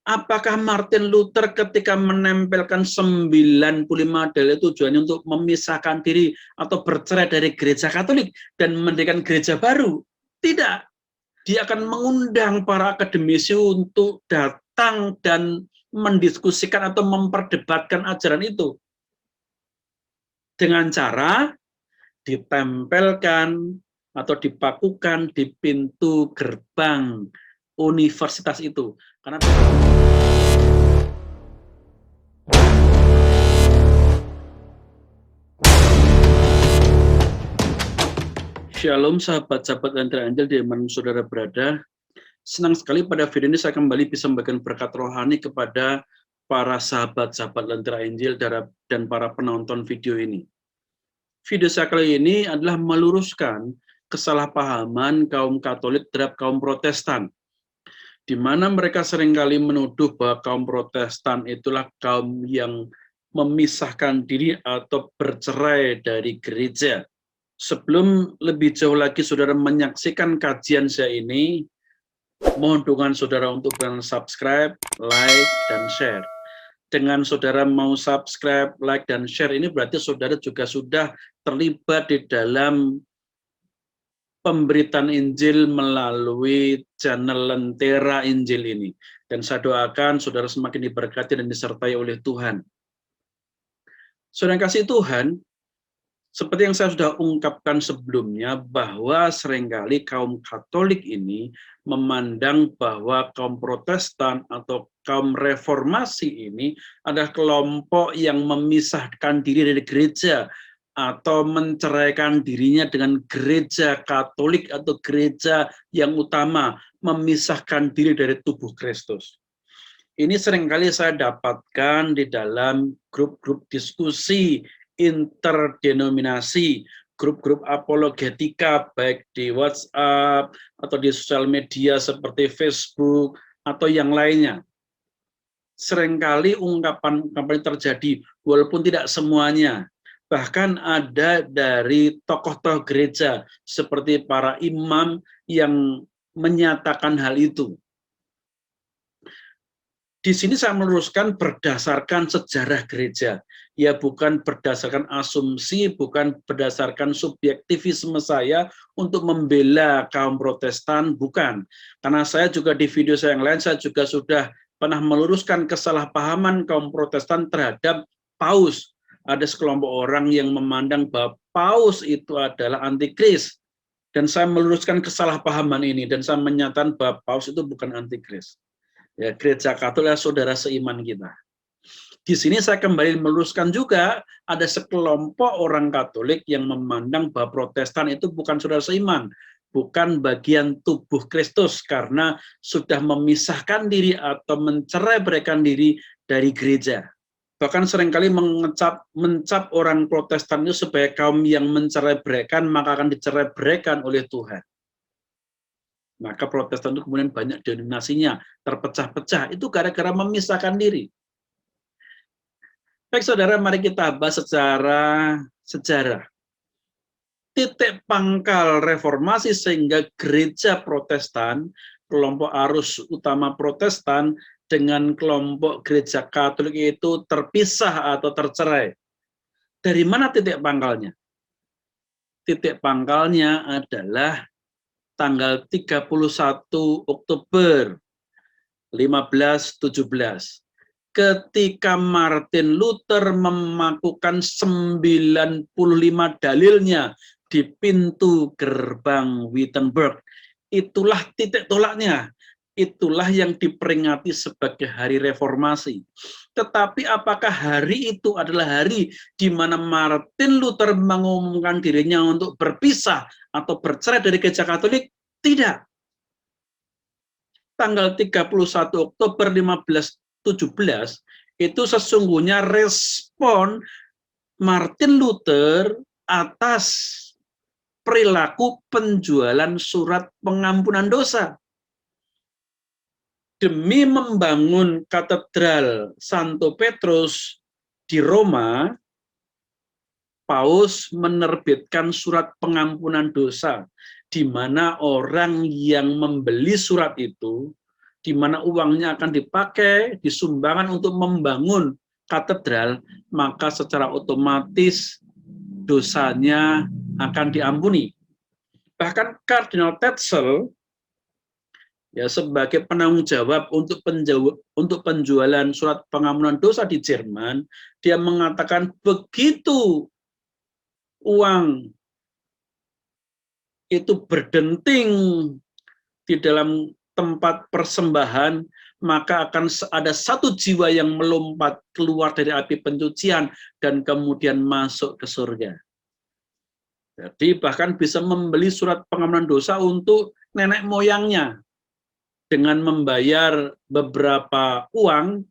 Apakah Martin Luther ketika menempelkan 95 dalil tujuannya untuk memisahkan diri atau bercerai dari gereja Katolik dan mendirikan gereja baru? Tidak. Dia akan mengundang para akademisi untuk datang dan mendiskusikan atau memperdebatkan ajaran itu dengan cara ditempelkan atau dipakukan di pintu gerbang universitas itu. Karena Shalom sahabat-sahabat Lentera Angel di mana saudara berada. Senang sekali pada video ini saya kembali bisa memberikan berkat rohani kepada para sahabat-sahabat Lentera Angel dan para penonton video ini. Video saya kali ini adalah meluruskan kesalahpahaman kaum Katolik terhadap kaum Protestan, di mana mereka seringkali menuduh bahwa kaum Protestan itulah kaum yang memisahkan diri atau bercerai dari gereja. Sebelum lebih jauh lagi saudara menyaksikan kajian saya ini, mohon dukungan saudara untuk subscribe, like, dan share. Dengan saudara mau subscribe, like, dan share ini berarti saudara juga sudah terlibat di dalam pemberitaan Injil melalui channel Lentera Injil ini. Dan saya doakan saudara semakin diberkati dan disertai oleh Tuhan. Saudara kasih Tuhan, seperti yang saya sudah ungkapkan sebelumnya, bahwa seringkali kaum Katolik ini memandang bahwa kaum Protestan atau kaum Reformasi ini adalah kelompok yang memisahkan diri dari gereja atau menceraikan dirinya dengan gereja Katolik atau gereja yang utama, memisahkan diri dari tubuh Kristus. Ini seringkali saya dapatkan di dalam grup-grup diskusi interdenominasi, grup-grup apologetika, baik di WhatsApp atau di sosial media seperti Facebook atau yang lainnya. Seringkali ungkapan-ungkapan terjadi, walaupun tidak semuanya. Bahkan ada dari tokoh-tokoh gereja, seperti para imam yang menyatakan hal itu. Di sini saya meluruskan berdasarkan sejarah gereja, ya bukan berdasarkan asumsi, bukan berdasarkan subjektivisme saya untuk membela kaum Protestan, bukan. Karena saya juga di video saya yang lain, saya juga sudah pernah meluruskan kesalahpahaman kaum Protestan terhadap Paus. Ada sekelompok orang yang memandang bahwa Paus itu adalah antikris. Dan saya meluruskan kesalahpahaman ini, dan saya menyatakan bahwa Paus itu bukan antikris. Ya, gereja Katolik saudara seiman kita. Di sini saya kembali meluruskan juga ada sekelompok orang Katolik yang memandang bahwa Protestan itu bukan saudara seiman, bukan bagian tubuh Kristus karena sudah memisahkan diri atau mencerai-beraikan diri dari gereja. Bahkan seringkali mencap orang Protestan itu sebagai kaum yang mencerai-beraikan, maka akan dicerai-beraikan oleh Tuhan. Maka Protestan itu kemudian banyak denominasinya, terpecah-pecah. Itu gara-gara memisahkan diri. Baik saudara, mari kita bahas secara sejarah. Titik pangkal reformasi sehingga gereja Protestan, kelompok arus utama Protestan, dengan kelompok gereja Katolik itu terpisah atau tercerai. Dari mana titik pangkalnya? Titik pangkalnya adalah tanggal 31 Oktober 1517. Ketika Martin Luther memakukan 95 dalilnya di pintu gerbang Wittenberg. Itulah titik tolaknya. Itulah yang diperingati sebagai hari reformasi. Tetapi apakah hari itu adalah hari di mana Martin Luther mengumumkan dirinya untuk berpisah atau bercerai dari gereja Katolik? Tidak. Tanggal 31 Oktober 1517 itu sesungguhnya respon Martin Luther atas perilaku penjualan surat pengampunan dosa. Demi membangun katedral Santo Petrus di Roma, Paus menerbitkan surat pengampunan dosa, di mana orang yang membeli surat itu di mana uangnya akan dipakai, disumbangkan untuk membangun katedral, maka secara otomatis dosanya akan diampuni. Bahkan Kardinal Tetzel ya sebagai penanggung jawab untuk penjualan surat pengampunan dosa di Jerman, dia mengatakan begitu uang itu berdenting di dalam tempat persembahan, maka akan ada satu jiwa yang melompat keluar dari api pencucian dan kemudian masuk ke surga. Jadi bahkan bisa membeli surat pengampunan dosa untuk nenek moyangnya dengan membayar beberapa uang,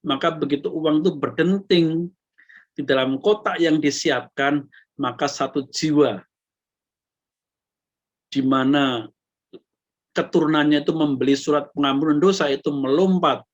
maka begitu uang itu berdenting di dalam kotak yang disiapkan, maka satu jiwa di mana keturunannya itu membeli surat pengampunan dosa itu melompat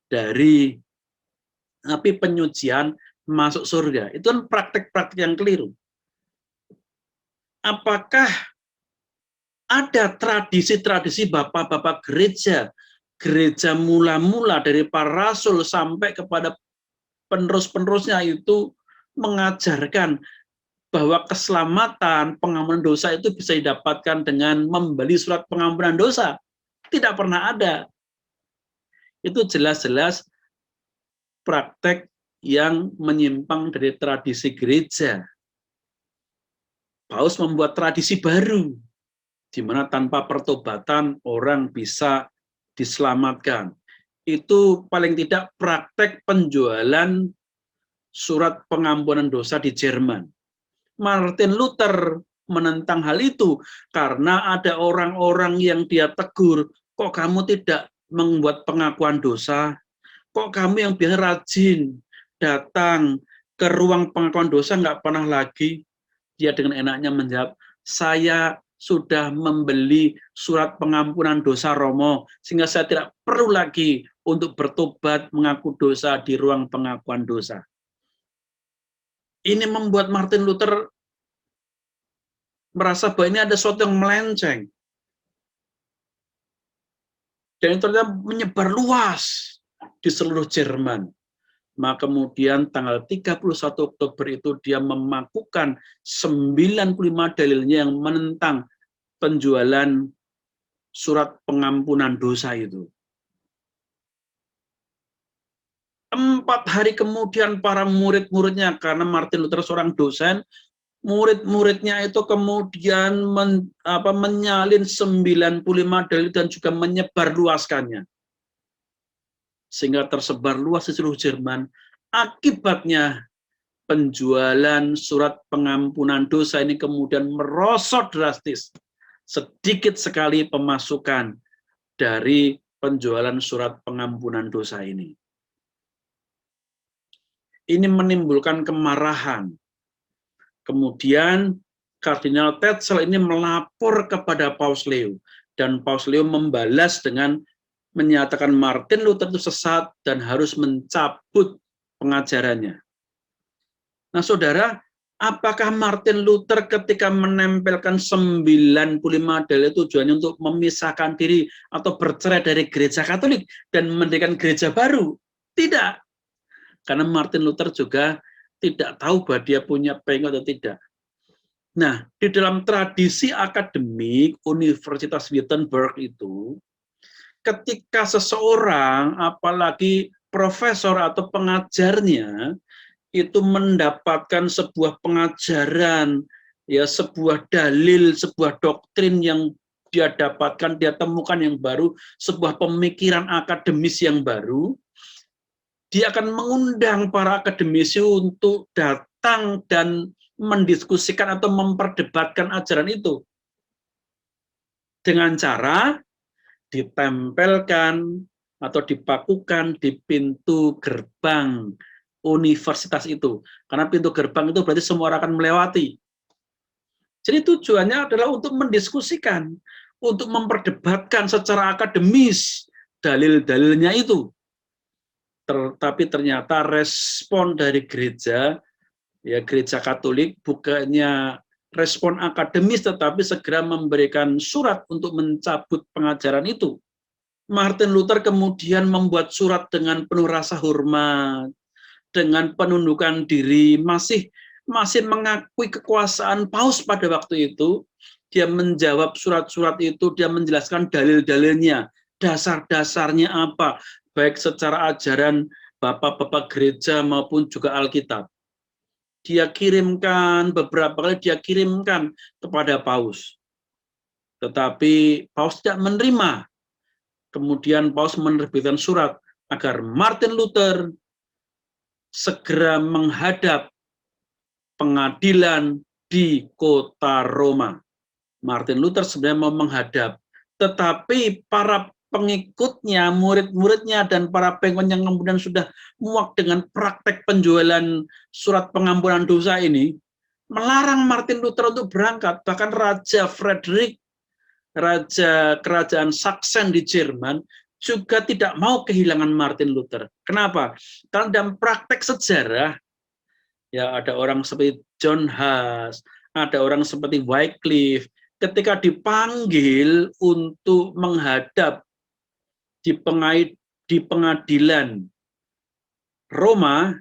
dari api penyucian masuk surga. Itu kan praktek-praktek yang keliru. Apakah ada tradisi-tradisi bapak-bapak gereja mula-mula dari para rasul sampai kepada penerus-penerusnya itu mengajarkan bahwa keselamatan pengampunan dosa itu bisa didapatkan dengan membeli surat pengampunan dosa? Tidak pernah ada. Itu jelas-jelas praktek yang menyimpang dari tradisi gereja. Paus membuat tradisi baru, di mana tanpa pertobatan orang bisa diselamatkan. Itu paling tidak praktek penjualan surat pengampunan dosa di Jerman. Martin Luther menentang hal itu karena ada orang-orang yang dia tegur, kok kamu tidak membuat pengakuan dosa? Kok kamu yang biasa rajin datang ke ruang pengakuan dosa nggak pernah lagi? Dia dengan enaknya menjawab, saya sudah membeli surat pengampunan dosa Romo, sehingga saya tidak perlu lagi untuk bertobat mengaku dosa di ruang pengakuan dosa. Ini membuat Martin Luther merasa bahwa ini ada sesuatu yang melenceng. Dan itu ternyata menyebar luas di seluruh Jerman. Maka kemudian tanggal 31 Oktober itu dia memakukan 95 dalilnya yang menentang penjualan surat pengampunan dosa itu. 4 hari kemudian para murid-muridnya, karena Martin Luther seorang dosen, murid-muridnya itu kemudian menyalin 95 dalil dan juga menyebarluaskannya. Sehingga tersebar luas di seluruh Jerman. Akibatnya penjualan surat pengampunan dosa ini kemudian merosot drastis. Sedikit sekali pemasukan dari penjualan surat pengampunan dosa ini. Ini menimbulkan kemarahan. Kemudian Kardinal Tetzel ini melapor kepada Paus Leo, dan Paus Leo membalas dengan menyatakan Martin Luther itu sesat dan harus mencabut pengajarannya. Nah, saudara, apakah Martin Luther ketika menempelkan 95 dalil tujuannya untuk memisahkan diri atau bercerai dari gereja Katolik dan mendirikan gereja baru? Tidak. Karena Martin Luther juga tidak tahu bahwa dia punya pengikut atau tidak. Nah, di dalam tradisi akademik Universitas Wittenberg itu, ketika seseorang, apalagi profesor atau pengajarnya, itu mendapatkan sebuah pengajaran, ya sebuah dalil, sebuah doktrin yang dia dapatkan, dia temukan yang baru, sebuah pemikiran akademis yang baru, dia akan mengundang para akademisi untuk datang dan mendiskusikan atau memperdebatkan ajaran itu dengan cara ditempelkan atau dipakukan di pintu gerbang universitas itu. Karena pintu gerbang itu berarti semua orang akan melewati. Jadi tujuannya adalah untuk mendiskusikan, untuk memperdebatkan secara akademis dalil-dalilnya itu. Tapi ternyata respon dari gereja, ya gereja Katolik, bukannya respon akademis, tetapi segera memberikan surat untuk mencabut pengajaran itu. Martin Luther kemudian membuat surat dengan penuh rasa hormat, dengan penundukan diri, masih mengakui kekuasaan Paus pada waktu itu. Dia menjawab surat-surat itu, dia menjelaskan dalil-dalilnya, dasar-dasarnya apa, baik secara ajaran bapak-bapak gereja maupun juga Alkitab. Dia kirimkan, beberapa kali dia kirimkan kepada Paus. Tetapi Paus tidak menerima. Kemudian Paus menerbitkan surat agar Martin Luther segera menghadap pengadilan di kota Roma. Martin Luther sebenarnya mau menghadap, tetapi para pengikutnya, murid-muridnya, dan para pengikut yang kemudian sudah muak dengan praktek penjualan surat pengampunan dosa ini, melarang Martin Luther untuk berangkat. Bahkan Raja Frederick, Raja Kerajaan Saksen di Jerman, juga tidak mau kehilangan Martin Luther. Kenapa? Karena dalam praktek sejarah, ya ada orang seperti John Huss, ada orang seperti Wycliffe, ketika dipanggil untuk menghadap di pengadilan Roma,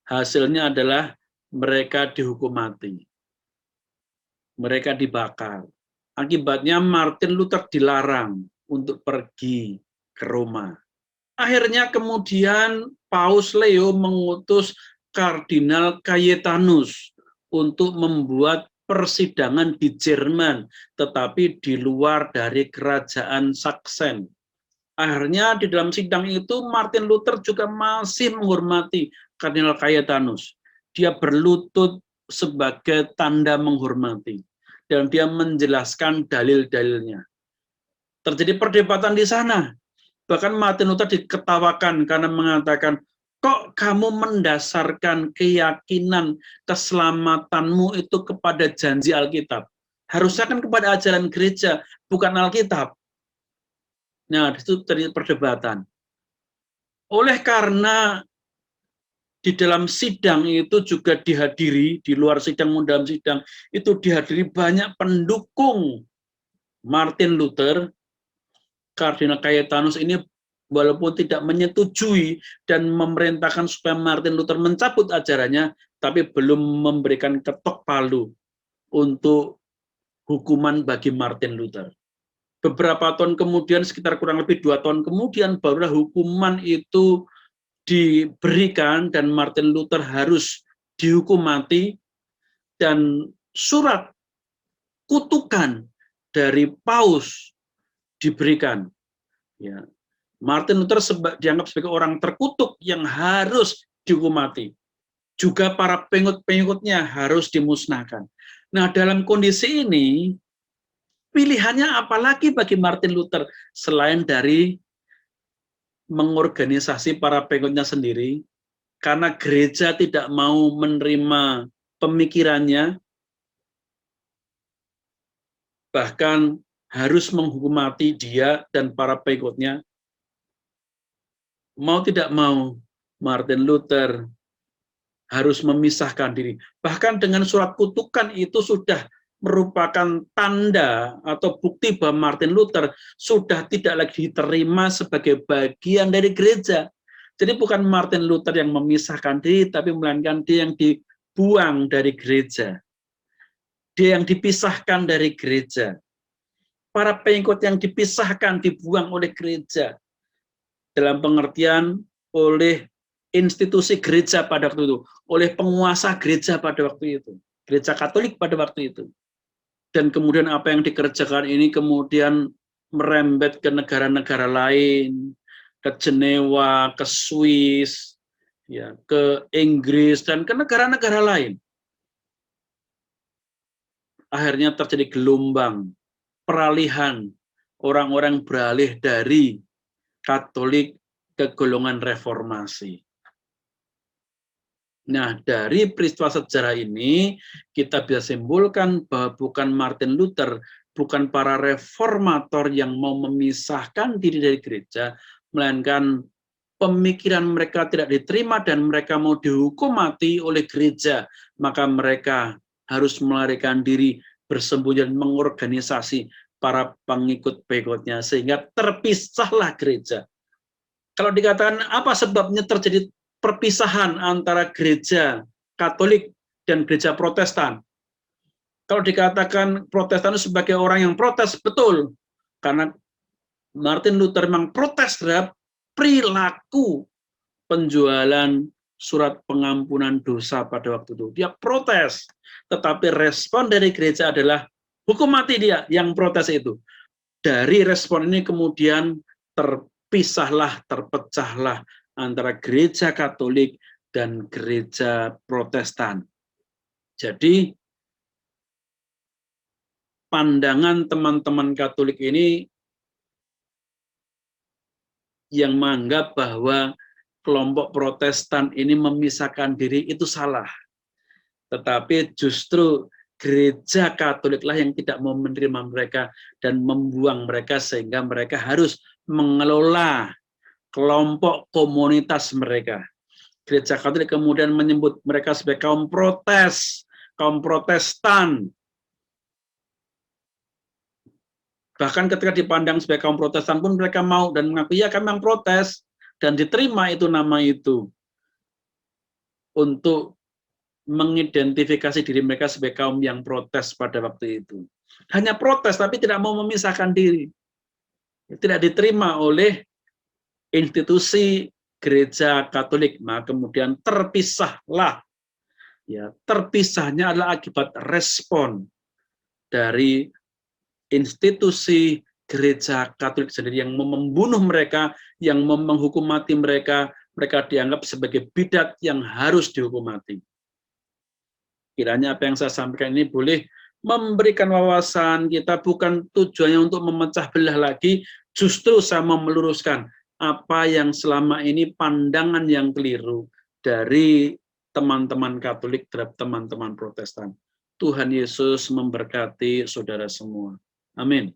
hasilnya adalah mereka dihukum mati. Mereka dibakar. Akibatnya Martin Luther dilarang untuk pergi ke Roma. Akhirnya kemudian Paus Leo mengutus Kardinal Cayetanus untuk membuat persidangan di Jerman, tetapi di luar dari kerajaan Saksen. Akhirnya di dalam sidang itu Martin Luther juga masih menghormati Kardinal Cayetanus. Dia berlutut sebagai tanda menghormati. Dan dia menjelaskan dalil-dalilnya. Terjadi perdebatan di sana. Bahkan Martin Luther diketawakan karena mengatakan, kok kamu mendasarkan keyakinan keselamatanmu itu kepada janji Alkitab? Harusnya kan kepada ajaran gereja, bukan Alkitab. Nah, itu terjadi perdebatan. Oleh karena di dalam sidang itu juga dihadiri, di luar sidang maupun dalam sidang, itu dihadiri banyak pendukung Martin Luther. Kardinal Cayetanus ini walaupun tidak menyetujui dan memerintahkan supaya Martin Luther mencabut ajarannya, tapi belum memberikan ketok palu untuk hukuman bagi Martin Luther. Beberapa tahun kemudian, sekitar kurang lebih 2 tahun kemudian, barulah hukuman itu diberikan dan Martin Luther harus dihukum mati, dan surat kutukan dari Paus diberikan. Ya, Martin Luther dianggap sebagai orang terkutuk yang harus dihukum mati. Juga para pengikut-pengikutnya harus dimusnahkan. Nah, dalam kondisi ini, pilihannya apalagi bagi Martin Luther selain dari mengorganisasi para pengikutnya sendiri, karena gereja tidak mau menerima pemikirannya, bahkan harus menghukum mati dia dan para pengikutnya. Mau tidak mau, Martin Luther harus memisahkan diri. Bahkan dengan surat kutukan itu sudah merupakan tanda atau bukti bahwa Martin Luther sudah tidak lagi diterima sebagai bagian dari gereja. Jadi bukan Martin Luther yang memisahkan diri, tapi melainkan dia yang dibuang dari gereja. Dia yang dipisahkan dari gereja. Para pengikut yang dipisahkan, dibuang oleh gereja. Dalam pengertian oleh institusi gereja pada waktu itu, oleh penguasa gereja pada waktu itu, gereja Katolik pada waktu itu. Dan kemudian apa yang dikerjakan ini kemudian merembet ke negara-negara lain, ke Jenewa, ke Swiss, ya, ke Inggris, dan ke negara-negara lain. Akhirnya terjadi gelombang peralihan, orang-orang beralih dari Katolik ke golongan reformasi. Nah, dari peristiwa sejarah ini, kita bisa simpulkan bahwa bukan Martin Luther, bukan para reformator yang mau memisahkan diri dari gereja, melainkan pemikiran mereka tidak diterima dan mereka mau dihukum mati oleh gereja, maka mereka harus melarikan diri, bersembunyi dan mengorganisasi para pengikut-pengikutnya, sehingga terpisahlah gereja. Kalau dikatakan apa sebabnya terjadi perpisahan antara gereja Katolik dan gereja Protestan? Kalau dikatakan Protestan sebagai orang yang protes, betul. Karena Martin Luther memang protes terhadap perilaku penjualan surat pengampunan dosa pada waktu itu. Dia protes. Tetapi respon dari gereja adalah hukum mati dia yang protes itu. Dari respon ini kemudian terpisahlah, terpecahlah antara gereja Katolik dan gereja Protestan. Jadi pandangan teman-teman Katolik ini yang menganggap bahwa kelompok Protestan ini memisahkan diri itu salah. Tetapi justru gereja Katoliklah yang tidak mau menerima mereka dan membuang mereka, sehingga mereka harus mengelola kelompok komunitas mereka. Gereja Katolik kemudian menyebut mereka sebagai kaum protes, kaum Protestan. Bahkan ketika dipandang sebagai kaum Protestan pun mereka mau dan mengaku, ya kami memang protes, dan diterima itu nama itu untuk mengidentifikasi diri mereka sebagai kaum yang protes pada waktu itu. Hanya protes tapi tidak mau memisahkan diri. Tidak diterima oleh institusi gereja Katolik, maka kemudian terpisahlah. Ya, terpisahnya adalah akibat respon dari institusi gereja Katolik sendiri yang membunuh mereka, yang menghukum mati mereka. Mereka dianggap sebagai bidat yang harus dihukum mati. Kiranya apa yang saya sampaikan ini boleh memberikan wawasan kita, bukan tujuannya untuk memecah belah lagi, justru saya mau meluruskan apa yang selama ini pandangan yang keliru dari teman-teman Katolik terhadap teman-teman Protestan. Tuhan Yesus memberkati saudara semua. Amin.